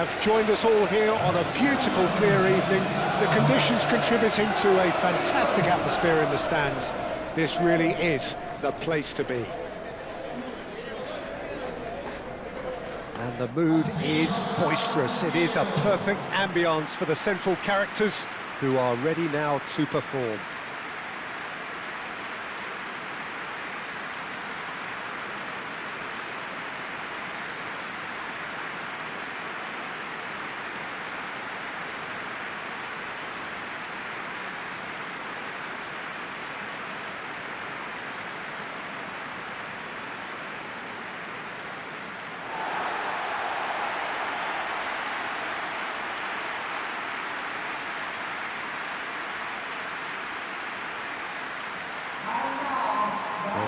have joined us all here on a beautiful, clear evening. The conditions contributing to a fantastic atmosphere in the stands. This really is the place to be. And the mood is boisterous. It is a perfect ambience for the central characters who are ready now to perform.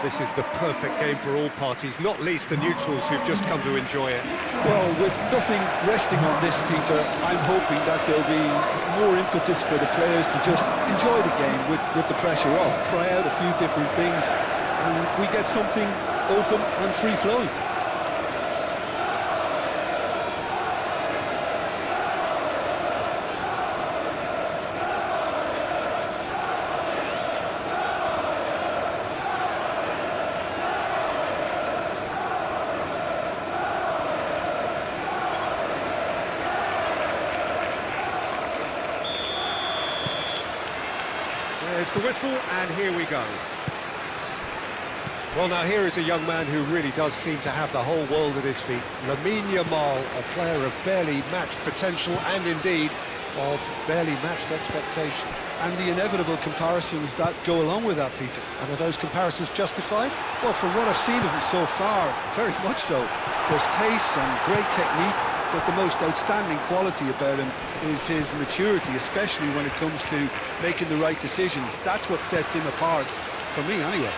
This is the perfect game for all parties, not least the neutrals who've just come to enjoy it. Well, with nothing resting on this, Peter, I'm hoping that there'll be more impetus for the players to just enjoy the game with the pressure off, try out a few different things, and we get something open and free-flowing. There's the whistle, and here we go. Well, now here is a young man who really does seem to have the whole world at his feet. Lamine Yamal, a player of barely matched potential and indeed of barely matched expectation. And the inevitable comparisons that go along with that, Peter. And are those comparisons justified? Well, from what I've seen of him so far, very much so. There's pace and great technique, but the most outstanding quality about him is his maturity, especially when it comes to making the right decisions. That's what sets him apart, for me anyway.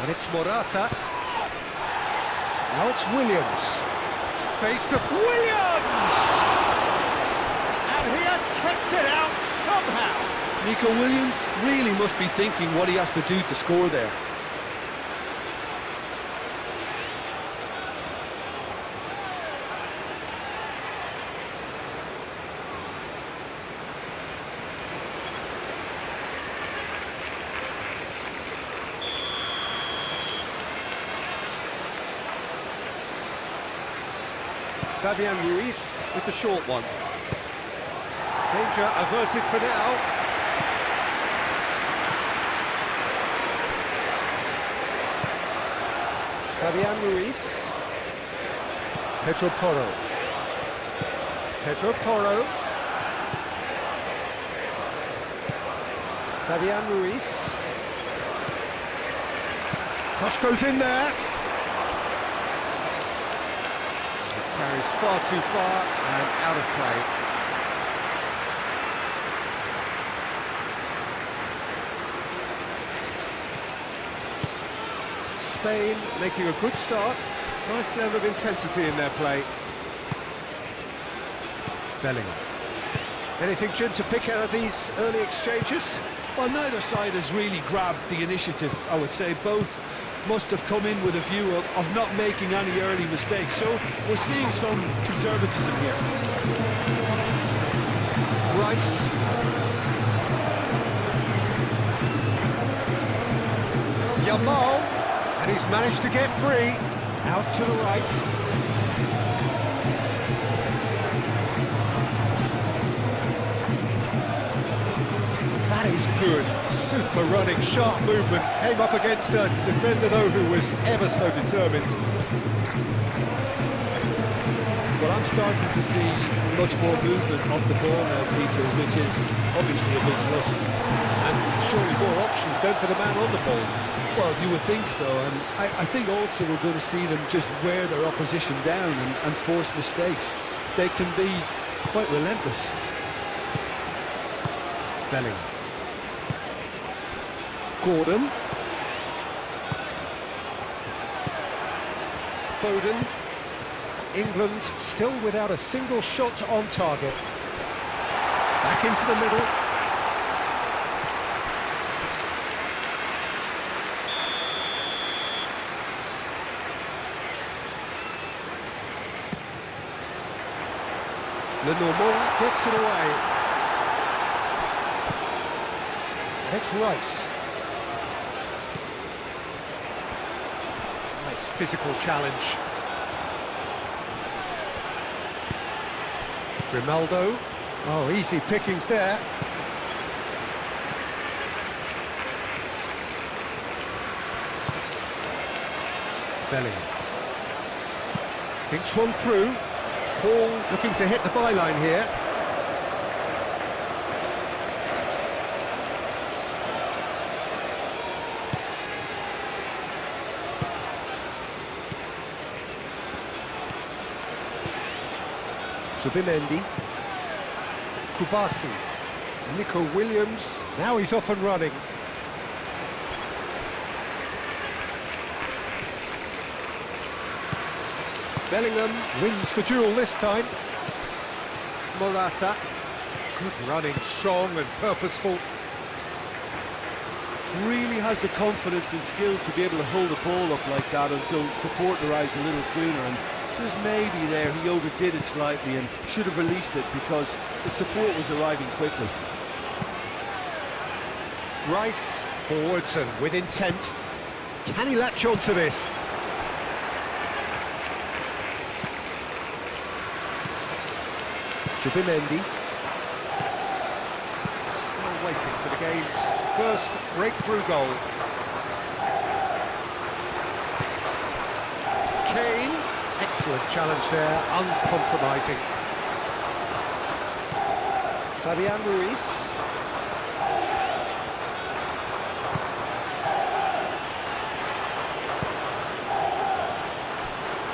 And it's Morata. Now it's Williams. Face to Williams! And he has kept it out somehow. Nico Williams really must be thinking what he has to do to score there. Fabian Ruiz with the short one. Danger averted for now. Fabian Ruiz. Pedro Porro. Pedro Porro. Fabian Ruiz. Cross goes in there. Carries far too far and out of play. Spain making a good start. Nice level of intensity in their play. Bellingham. Anything, Jim, to pick out of these early exchanges? Well, neither side has really grabbed the initiative, I would say. Both must have come in with a view of not making any early mistakes, so we're seeing some conservatism here. Rice. Yamal, and he's managed to get free. Out to the right. That is good. Super running, sharp movement. Came up against a defender, though, who was ever so determined. Well, I'm starting to see much more movement off the ball now, Peter, which is obviously a big plus. And surely more options, then, for the man on the ball. Well, you would think so, and I think also we're going to see them just wear their opposition down and force mistakes. They can be quite relentless. Bellingham. Gordon. Foden. England still without a single shot on target. Back into the middle. Lenormand gets it away. And it's Rice. Nice physical challenge. Grimaldo. Oh, easy pickings there. Bellingham. Thinks one through. Paul looking to hit the byline here. Subimendi. Kubasu. Nico Williams. Now he's off and running. Bellingham wins the duel this time. Morata. Good running, strong and purposeful. Really has the confidence and skill to be able to hold the ball up like that until support arrives a little sooner, and just maybe there he overdid it slightly and should have released it because the support was arriving quickly. Rice forwards and with intent. Can he latch on to this? Subimendi. Still waiting for the game's first breakthrough goal. Kane. Excellent challenge there, uncompromising. Fabian Ruiz.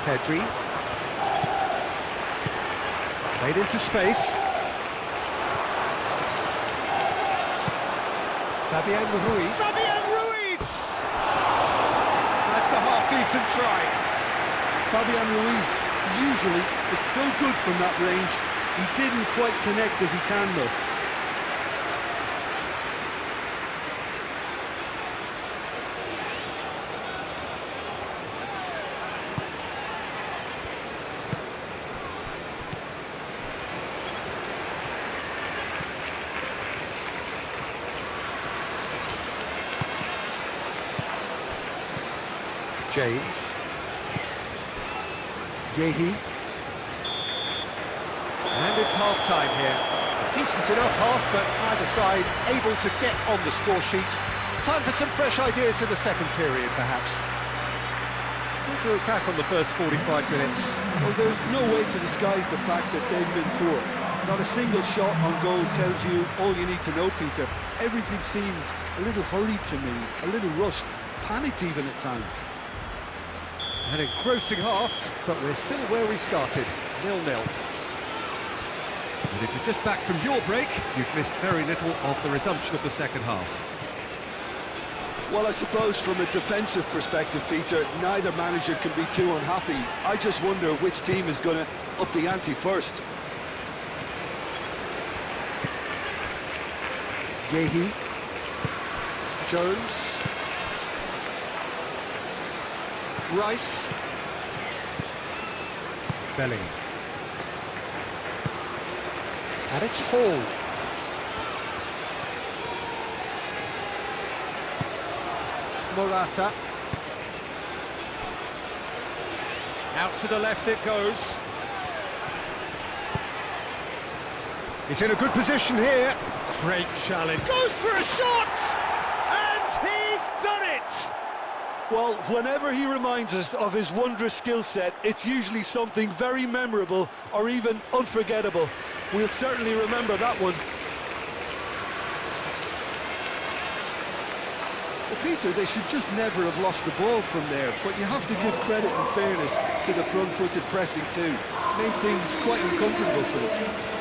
Pedri. Played into space. Fabian Ruiz. Fabian Ruiz! That's a half-decent try. Fabian Ruiz usually is so good from that range. He didn't quite connect as he can though. James. Yehi. And it's half-time here. Decent enough half, but either side able to get on the score sheet. Time for some fresh ideas in the second period, perhaps. Good to look back on the first 45 minutes. Well, there's no way to disguise the fact that they've been poor. Not a single shot on goal tells you all you need to know, Peter. Everything seems a little hurried to me, a little rushed, panicked even at times. An engrossing half, but we're still where we started, 0-0. And if you're just back from your break, you've missed very little of the resumption of the second half. Well, I suppose from a defensive perspective, Peter, neither manager can be too unhappy. I just wonder which team is going to up the ante first. Yehi. Jones. Rice. Bellingham. And it's Hall. Morata. Out to the left it goes. He's in a good position here. Great challenge. Goes for a shot! And he's done it! Well, whenever he reminds us of his wondrous skill set, it's usually something very memorable or even unforgettable. We'll certainly remember that one. Well, Peter, they should just never have lost the ball from there, but you have to give credit and fairness to the front-footed pressing too. Made things quite uncomfortable for them.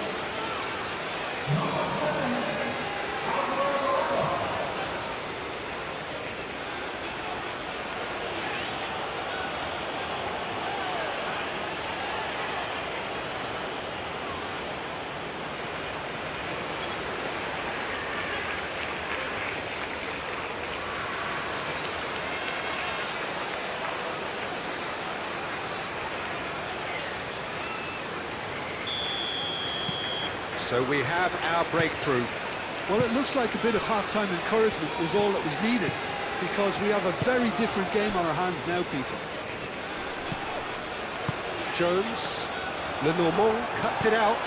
So we have our breakthrough. Well, it looks like a bit of half-time encouragement was all that was needed, because we have a very different game on our hands now, Peter. Jones, Lenormand cuts it out.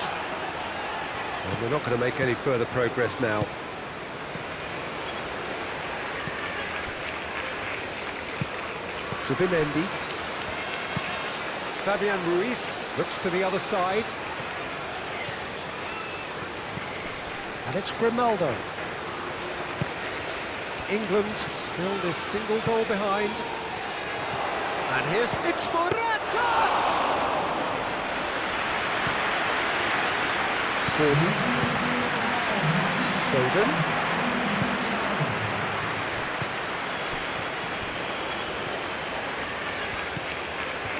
And we're not going to make any further progress now. Subimendi. Fabian Ruiz looks to the other side. And it's Grimaldo. England still this single goal behind. And it's Morata! Foden.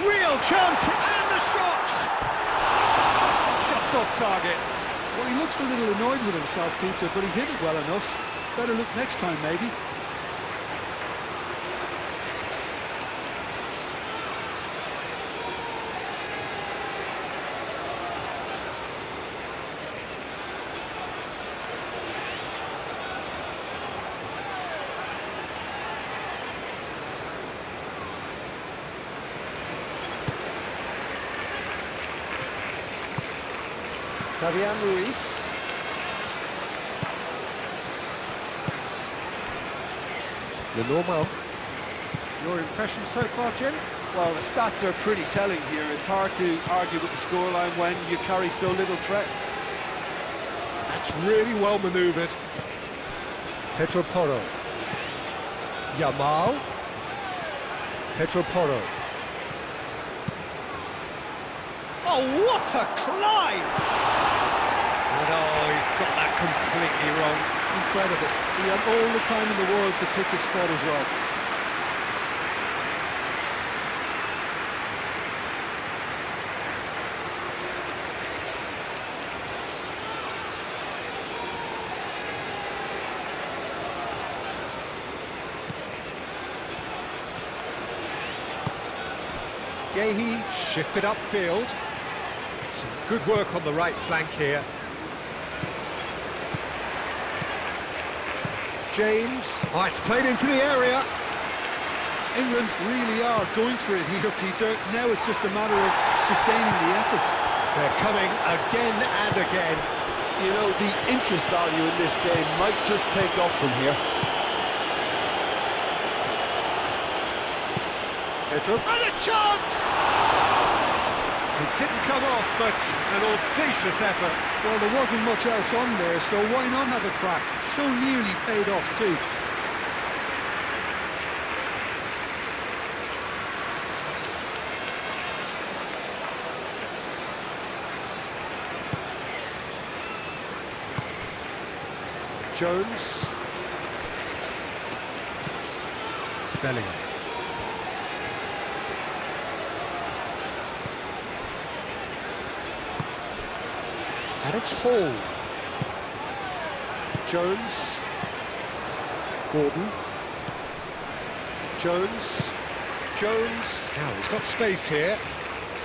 Real chance, and the shot! Just off target. Well, he looks a little annoyed with himself, Peter, but he hit it well enough. Better look next time, maybe. Fabian Ruiz. Lenormand. Your impression so far, Jim? Well, the stats are pretty telling here. It's hard to argue with the scoreline when you carry so little threat. That's really well manoeuvred. Pedro Porro. Yamal. Pedro Porro. Oh, what a climb! And oh, he's got that completely wrong. Incredible. He had all the time in the world to pick his spot as well. Gehi shifted upfield. Some good work on the right flank here. James. Oh, it's played into the area. England really are going for it here, Peter. Now it's just a matter of sustaining the effort. They're coming again and again. You know, the interest value in this game might just take off from here. Pedro. And a chance! It didn't come off, but an audacious effort. Well, there wasn't much else on there, so why not have a crack? So nearly paid off too. Jones. Bellingham. And it's Hall. Jones. Gordon. Jones. Jones. Now he's got space here.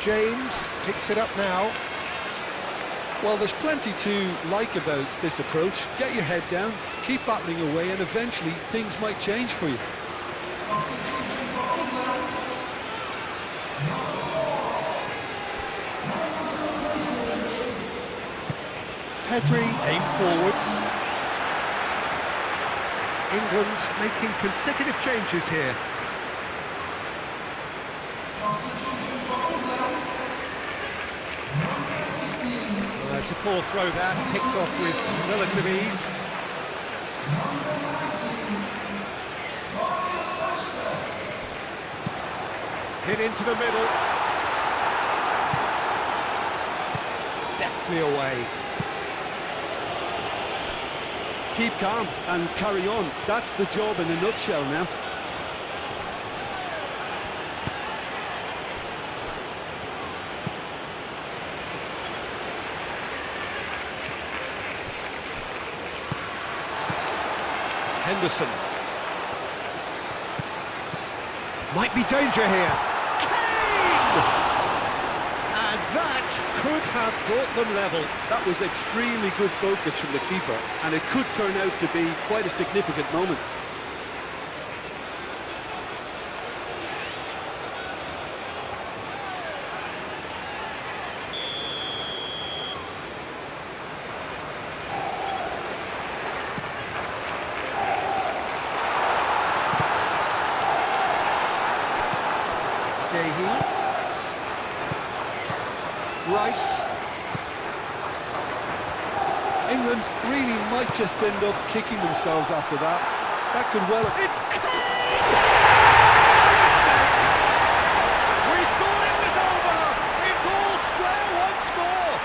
James picks it up now. Well, there's plenty to like about this approach. Get your head down, keep battling away, and eventually things might change for you. Pedri aim forwards. England making consecutive changes here. Well, it's a poor throw that, picked off with relative ease. Hit into the middle. Deftly away. Keep calm and carry on. That's the job in a nutshell now. Henderson. Might be danger here. Kane! And that could could have brought them level. That was extremely good focus from the keeper, and it could turn out to be quite a significant moment. Rice. England really might just end up kicking themselves after that. That could well have... It's clean! We thought it was over! It's all square once more!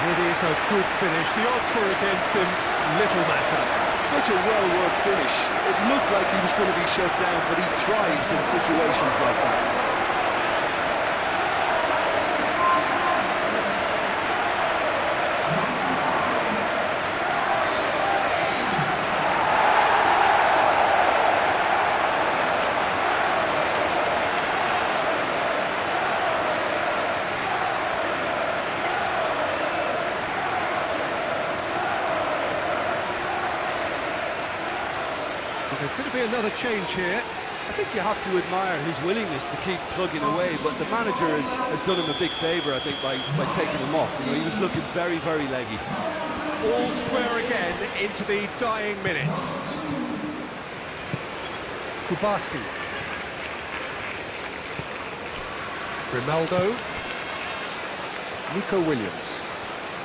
It is a good finish. The odds were against him. Little matter. Such a well-worked finish. It looked like he was going to be shut down, but he thrives in situations like that. There's going to be another change here. I think you have to admire his willingness to keep plugging away, but the manager has done him a big favour, I think, by taking him off. You know, he was looking very, very leggy. All square again into the dying minutes. Kubasi. Grimaldo. Nico Williams.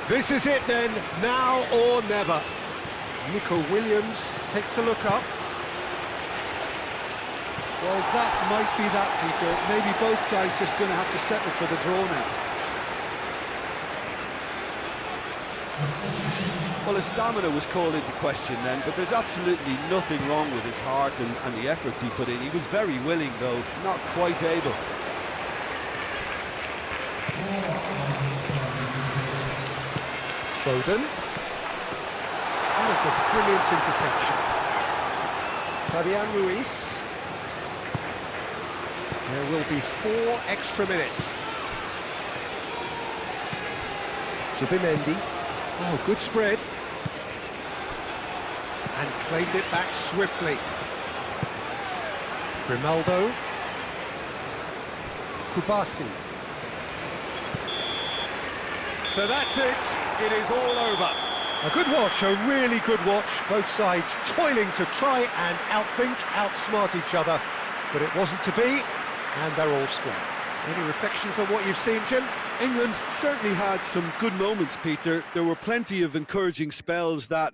This is it then, now or never. Nico Williams takes a look up. Well, that might be that, Peter. Maybe both sides just going to have to settle for the draw now. Well, his stamina was called into question then, but there's absolutely nothing wrong with his heart and the efforts he put in. He was very willing, though, not quite able. Foden. That is a brilliant interception. Fabian Ruiz. There will be 4 extra minutes. Zubimendi. Oh, good spread. And claimed it back swiftly. Grimaldo. Kubasi. So that's it. It is all over. A good watch, a really good watch. Both sides toiling to try and outthink, outsmart each other. But it wasn't to be, and they're all square. Any reflections on what you've seen, Jim? England certainly had some good moments, Peter. There were plenty of encouraging spells that